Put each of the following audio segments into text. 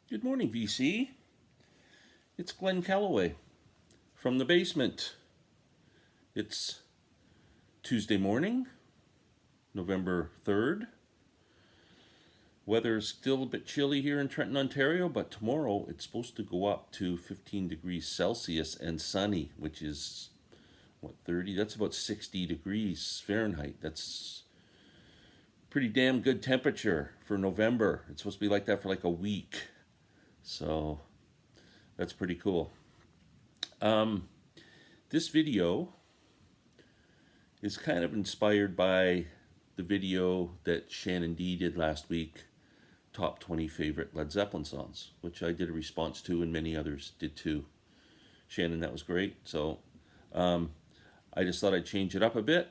Good morning, VC. It's Glen Kellaway from the basement. It's Tuesday morning, November 3rd. Weather's still a bit chilly here in Trenton, Ontario, but tomorrow it's supposed to go up to 15 degrees Celsius and sunny, which is, 30? That's about 60 degrees Fahrenheit. That's pretty damn good temperature for November. It's supposed to be like that for like a week. So that's pretty cool. This video is kind of inspired by the video that Shannon D did last week, top 20 favorite Led Zeppelin songs, which I did a response to and many others did too. Shannon, that was great. So I just thought I'd change it up a bit.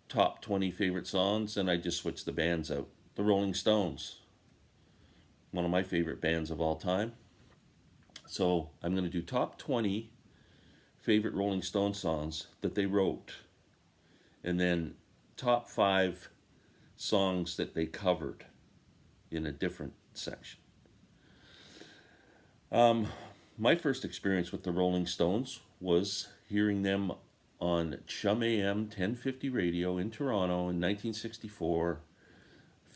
Top 20 favorite songs, and I just switched the bands out. The Rolling Stones, one of my favorite bands of all time. So I'm going to do top 20 favorite Rolling Stone songs that they wrote, and then top 5 songs that they covered in a different section. My first experience with the Rolling Stones was hearing them on Chum AM 1050 radio in Toronto in 1964.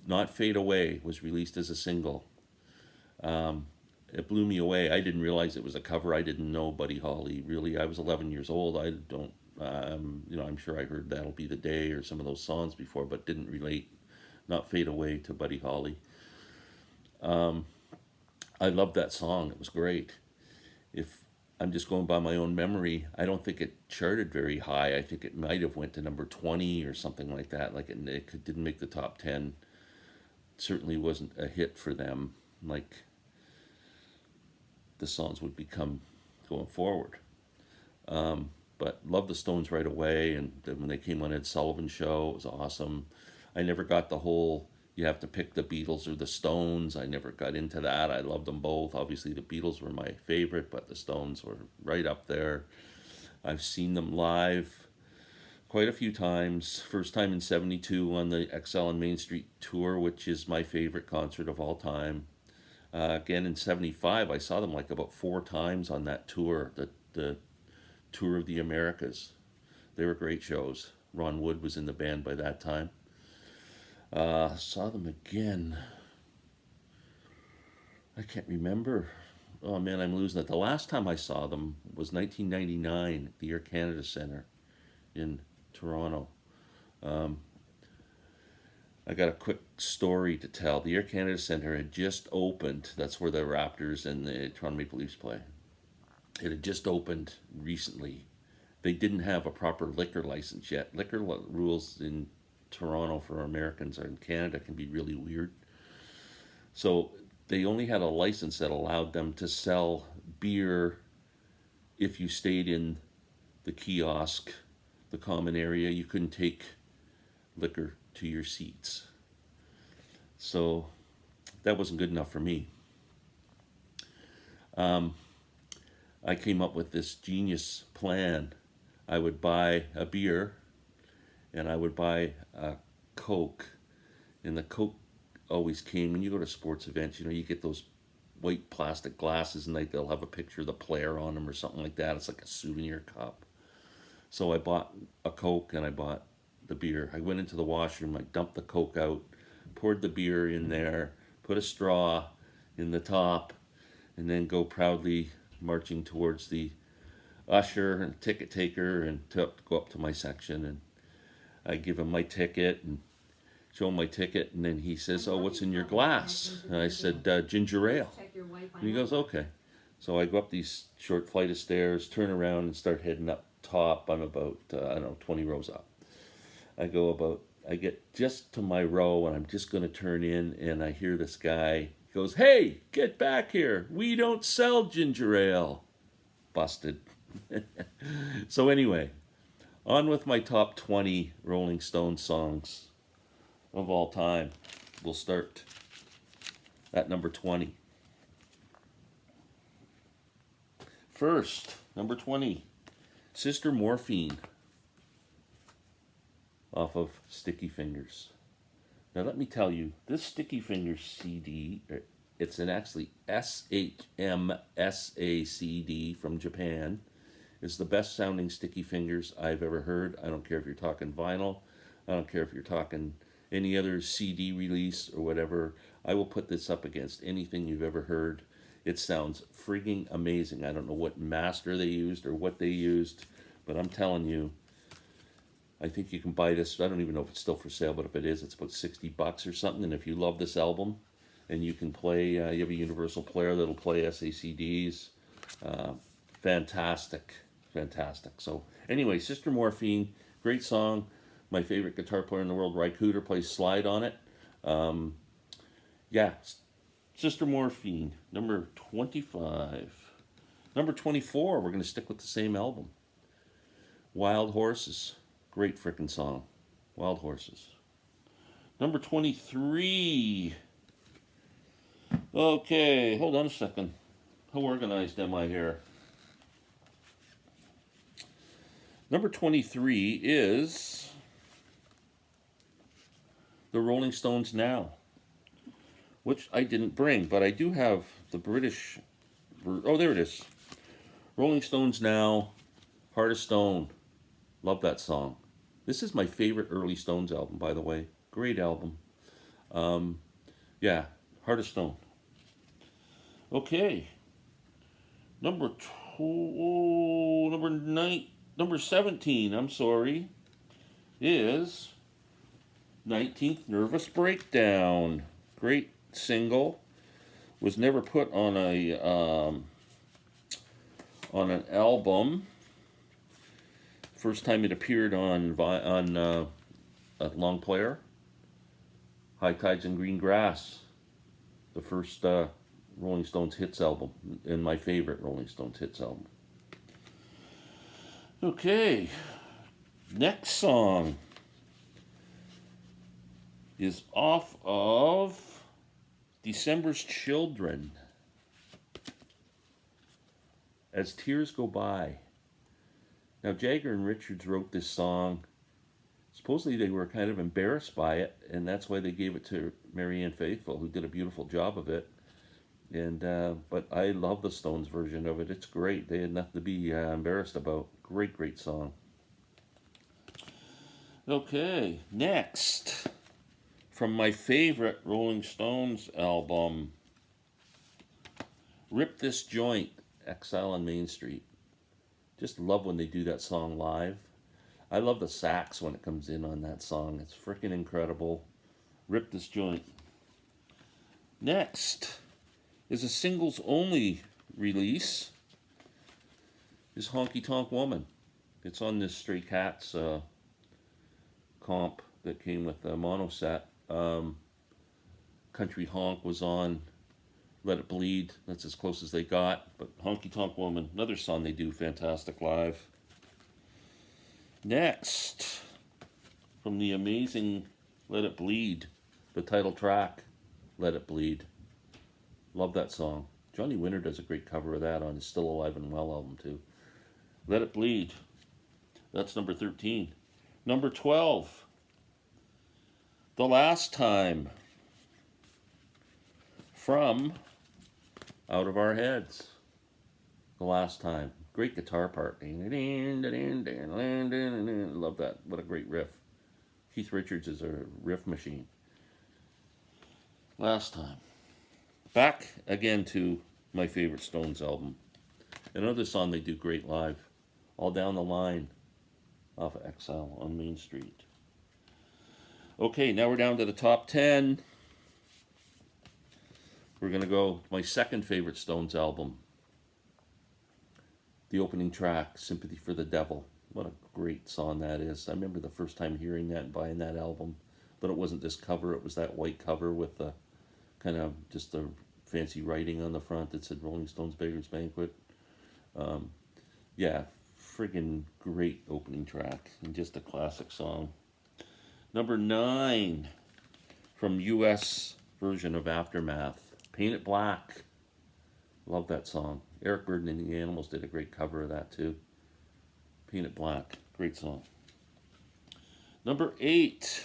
Not Fade Away was released as a single. It blew me away. I didn't realize it was a cover. I didn't know Buddy Holly really. I was 11 years old. I don't, I'm sure I heard That'll Be the Day or some of those songs before, but didn't relate Not Fade Away to Buddy Holly. I loved that song. It was great. If I'm just going by my own memory, I don't think it charted very high. I think it might have went to number 20 or something like that. Like it didn't make the top 10. It certainly wasn't a hit for them. Like the songs would become going forward. But loved the Stones right away, and when they came on Ed Sullivan's show, it was awesome. I never got the whole you have to pick the Beatles or the Stones. I never got into that. I loved them both. Obviously, the Beatles were my favorite, but the Stones were right up there. I've seen them live quite a few times. First time in '72 on the XL and Main Street tour, which is my favorite concert of all time. Again in '75, I saw them like about 4 times on that tour, the Tour of the Americas. They were great shows. Ron Wood was in the band by that time. Saw them again. I can't remember. Oh man, I'm losing it. The last time I saw them was 1999 at the Air Canada Centre in Toronto. I got a quick story to tell. The Air Canada Centre had just opened. That's where the Raptors and the Toronto Maple Leafs play. It had just opened recently. They didn't have a proper liquor license yet. Liquor rules in Toronto for Americans or in Canada can be really weird. So they only had a license that allowed them to sell beer if you stayed in the kiosk, the common area. You couldn't take liquor to your seats. So that wasn't good enough for me. I came up with this genius plan. I would buy a beer and I would buy a Coke. And the Coke always came, when you go to sports events, you get those white plastic glasses and they'll have a picture of the player on them or something like that. It's like a souvenir cup. So I bought a Coke and I bought the beer. I went into the washroom, I dumped the Coke out, poured the beer in there, put a straw in the top, and then go proudly marching towards the usher and ticket taker and go up to my section, and I give him my ticket and show him my ticket, and then he says, "Oh, what's in your glass?" And I said, "Ginger ale." And he goes, "Okay." So I go up these short flight of stairs, turn around, and start heading up top. I'm about 20 rows up. I get just to my row and I'm just going to turn in, and I hear this guy. He goes, "Hey, get back here. We don't sell ginger ale." Busted. So anyway, on with my top 20 Rolling Stone songs of all time. We'll start at number 20. First, number 20, Sister Morphine, off of Sticky Fingers. Now let me tell you, this Sticky Fingers CD It's an actually SHMSACD from Japan. It's the best sounding Sticky Fingers I've ever heard. I don't care if you're talking vinyl. I don't care if you're talking any other CD release or whatever. I will put this up against anything you've ever heard. It sounds freaking amazing. I don't know what master they used or what they used, but I'm telling you, I think you can buy this. I don't even know if it's still for sale, but if it is, it's about $60 or something. And if you love this album and you can play, you have a universal player that'll play SACDs, fantastic. Fantastic. So anyway, Sister Morphine, great song. My favorite guitar player in the world, Ry Cooder, plays slide on it. Yeah, Sister Morphine, number 25. Number 24, we're going to stick with the same album. Wild Horses, great frickin' song. Wild Horses. Number 23. Okay, hold on a second. How organized am I here? Number 23 is the Rolling Stones Now, which I didn't bring, but I do have the British. Oh, there it is. Rolling Stones Now, Heart of Stone. Love that song. This is my favorite early Stones album, by the way. Great album. Yeah, Heart of Stone. Okay. Number 17, I'm sorry, is 19th Nervous Breakdown. Great single. Was never put on an album. First time it appeared on a long player. High Tides and Green Grass. The first Rolling Stones hits album, and my favorite Rolling Stones hits album. Okay, next song is off of December's Children. As Tears Go By. Now, Jagger and Richards wrote this song. Supposedly they were kind of embarrassed by it, and that's why they gave it to Marianne Faithfull, who did a beautiful job of it. And but I love the Stones version of it. It's great. They had nothing to be embarrassed about. Great song. Okay, next, from my favorite Rolling Stones album, Rip This Joint, Exile on Main Street. Just love when they do that song live. I love the sax when it comes in on that song. It's freaking incredible. Rip This Joint. Next is a singles only release. Is Honky Tonk Woman. It's on this Stray Cats comp that came with the mono set. Country Honk was on. Let It Bleed. That's as close as they got. But Honky Tonk Woman, another song they do fantastic live. Next, from the amazing Let It Bleed, the title track, Let It Bleed. Love that song. Johnny Winter does a great cover of that on his Still Alive and Well album too. Let It Bleed. That's number 13. Number 12. The Last Time. From Out of Our Heads. The Last Time. Great guitar part. Love that. What a great riff. Keith Richards is a riff machine. Last Time. Back again to my favorite Stones album. Another song they do great live. All Down the Line off of Exile on Main Street. Okay, now we're down to the top 10. We're going to go my second favorite Stones album. The opening track, Sympathy for the Devil. What a great song that is. I remember the first time hearing that and buying that album. But it wasn't this cover, it was that white cover with the kind of just the fancy writing on the front that said Rolling Stones Beggars Banquet. Yeah, friggin' great opening track and just a classic song. Number 9 from US version of Aftermath, Paint It Black. Love that song. Eric Burdon and the Animals did a great cover of that too. Paint It Black, great song. Number 8,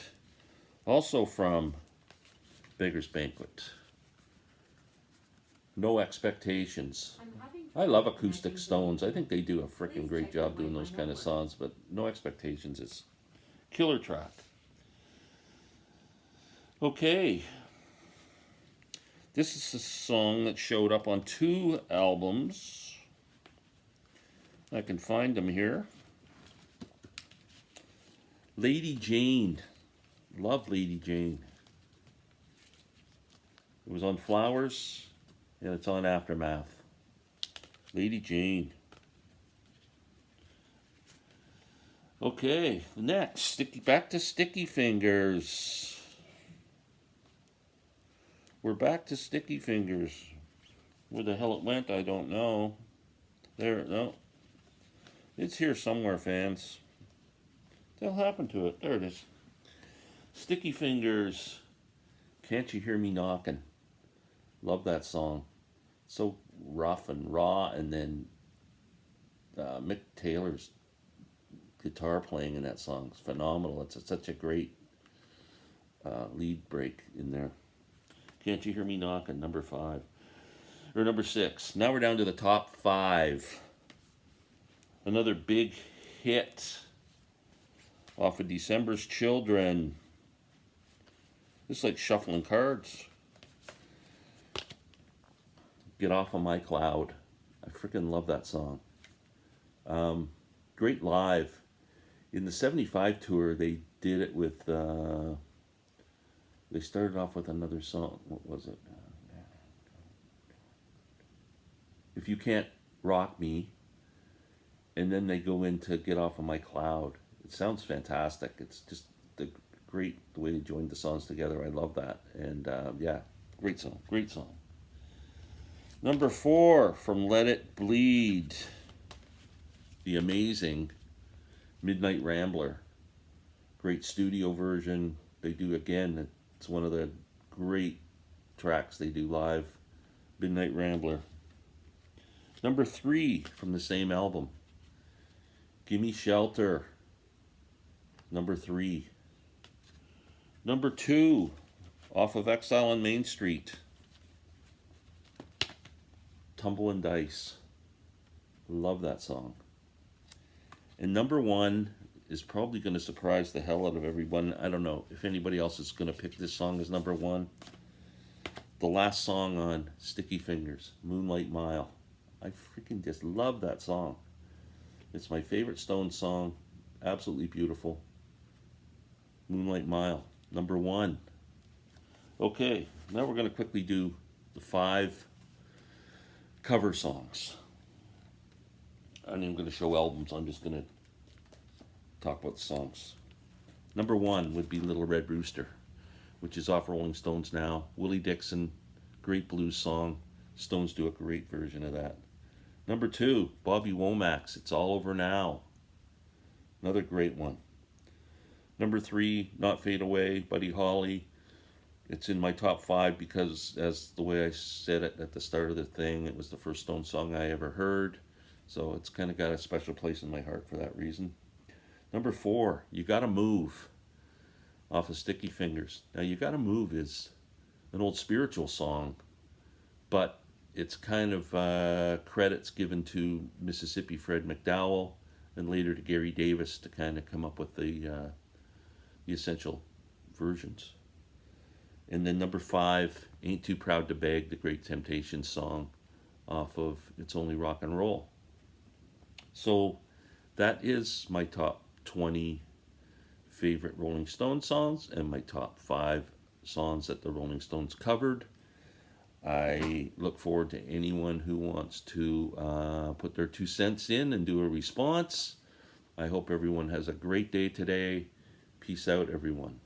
also from Beggars Banquet, No Expectations. I love Acoustic Stones. I think they do a freaking great job doing those kind of songs, but No Expectations is killer track. Okay. This is a song that showed up on 2 albums. I can find them here. Lady Jane. Love Lady Jane. It was on Flowers, and it's on Aftermath. Lady Jane. Okay, next, back to Sticky Fingers. We're back to Sticky Fingers. Where the hell it went, I don't know. There, no. It's here somewhere, fans. What the hell happened to it? There it is. Sticky Fingers. Can't You Hear Me Knocking? Love that song. So rough and raw, and then Mick Taylor's guitar playing in that song is phenomenal. It's such a great lead break in there. Can't You Hear Me Knocking, number 5. Or number 6. Now we're down to the top 5. Another big hit off of December's Children. It's like shuffling cards. Get Off of My Cloud. I freaking love that song. Great live. In the 75 tour, they did it with, they started off with another song. What was it? If You Can't Rock Me. And then they go into Get Off of My Cloud. It sounds fantastic. It's just great the way they joined the songs together. I love that. And yeah, great song. Great song. Number 4 from Let It Bleed. The amazing Midnight Rambler. Great studio version. They do again. It's one of the great tracks they do live. Midnight Rambler. Number 3 from the same album. Gimme Shelter. Number 3. Number 2 off of Exile on Main Street. Tumble Dice. Love that song. And number 1 is probably going to surprise the hell out of everyone. I don't know if anybody else is going to pick this song as number 1. The last song on Sticky Fingers, Moonlight Mile. I freaking just love that song. It's my favorite Stones song. Absolutely beautiful. Moonlight Mile, number 1. Okay, now we're going to quickly do the 5 cover songs. I'm not even going to show albums. I'm just going to talk about the songs. Number 1 would be Little Red Rooster, which is off Rolling Stones now. Willie Dixon, great blues song. Stones do a great version of that. Number 2, Bobby Womack's It's All Over Now. Another great one. Number 3, Not Fade Away, Buddy Holly. It's in my top 5 because, as the way I said it at the start of the thing, it was the first Stone song I ever heard. So it's kind of got a special place in my heart for that reason. Number 4, You Gotta Move, off of Sticky Fingers. Now, You Gotta Move is an old spiritual song, but it's kind of credits given to Mississippi Fred McDowell and later to Gary Davis to kind of come up with the essential versions. And then number 5, Ain't Too Proud to Beg, the Great Temptations song off of It's Only Rock and Roll. So that is my top 20 favorite Rolling Stones songs and my top 5 songs that the Rolling Stones covered. I look forward to anyone who wants to put their 2 cents in and do a response. I hope everyone has a great day today. Peace out, everyone.